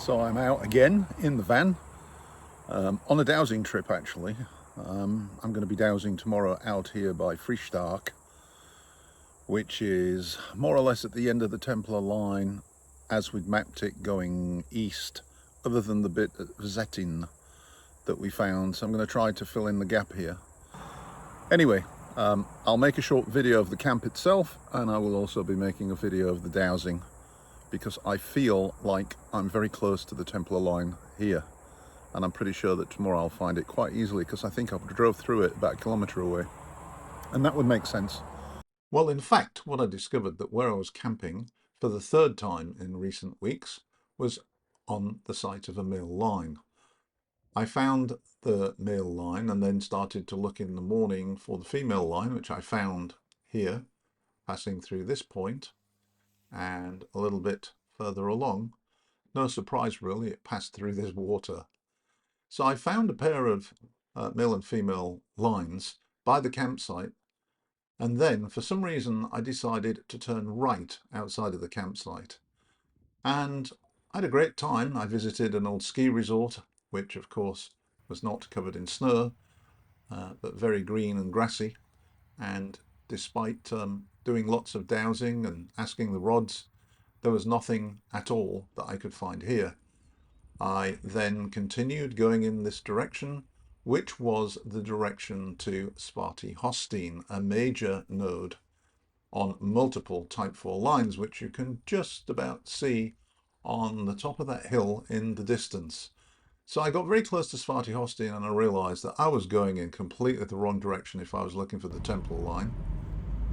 So I'm out again in the van on a dowsing trip actually. I'm going to be dowsing tomorrow out here by Frischstark, which is more or less at the end of the Templar line as we'd mapped it going east, other than the bit at Zettin that we found. So I'm going to try to fill in the gap here. Anyway, I'll make a short video of the camp itself, and I will also be making a video of the dowsing, because I feel like I'm very close to the Templar line here, and I'm pretty sure that tomorrow I'll find it quite easily, because I think I drove through it about a kilometre away, and that would make sense. Well, in fact, what I discovered that where I was camping for the third time in recent weeks was on the site of a male line. I found the male line and then started to look in the morning for the female line, which I found here, passing through this point and a little bit further along. No surprise really, it passed through this water. So I found a pair of male and female lines by the campsite, and then for some reason I decided to turn right outside of the campsite. And I had a great time. I visited an old ski resort, which of course was not covered in snow, but very green and grassy. And despite doing lots of dowsing and asking the rods, there was nothing at all that I could find here. I then continued going in this direction, which was the direction to Sparti Hosteen, a major node on multiple Type 4 lines, which you can just about see on the top of that hill in the distance. So I got very close to Sparti Hosteen and I realized that I was going in completely the wrong direction if I was looking for the Templar line.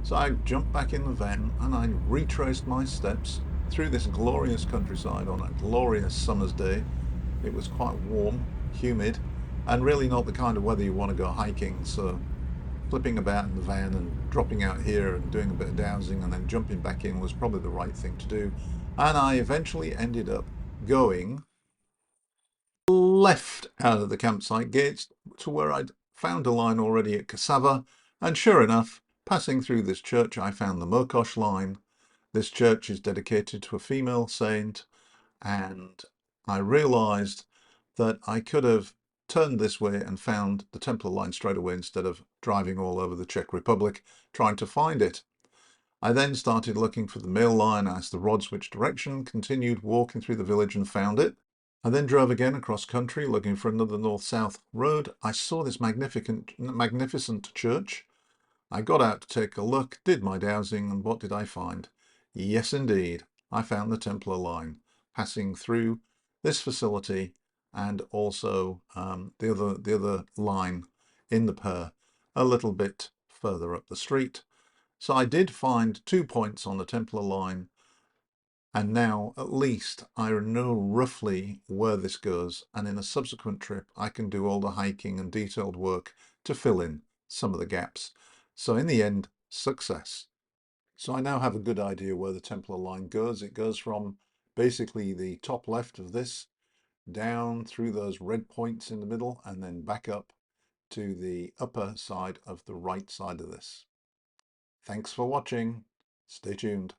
So I jumped back in the van and I retraced my steps through this glorious countryside on a glorious summer's day. It was quite warm, humid, and really not the kind of weather you want to go hiking. So flipping about in the van and dropping out here and doing a bit of dowsing and then jumping back in was probably the right thing to do. And I eventually ended up going left out of the campsite gates to where I'd found a line already at Cassava, and sure enough, passing through this church, I found the Mokosh line. This church is dedicated to a female saint, and I realized that I could have turned this way and found the Templar line straight away instead of driving all over the Czech Republic trying to find it. I then started looking for the male line, asked the rods which direction, continued walking through the village and found it. I then drove again across country looking for another north-south road. I saw this magnificent church. I got out to take a look, did my dowsing, and what did I find? Yes, indeed, I found the Templar line passing through this facility and also the other line in the pair a little bit further up the street. So I did find 2 points on the Templar line, and now at least I know roughly where this goes, and in a subsequent trip I can do all the hiking and detailed work to fill in some of the gaps. So in the end, success. So I now have a good idea where the Templar line goes. It goes from basically the top left of this down through those red points in the middle and then back up to the upper side of the right side of this. Thanks for watching. Stay tuned.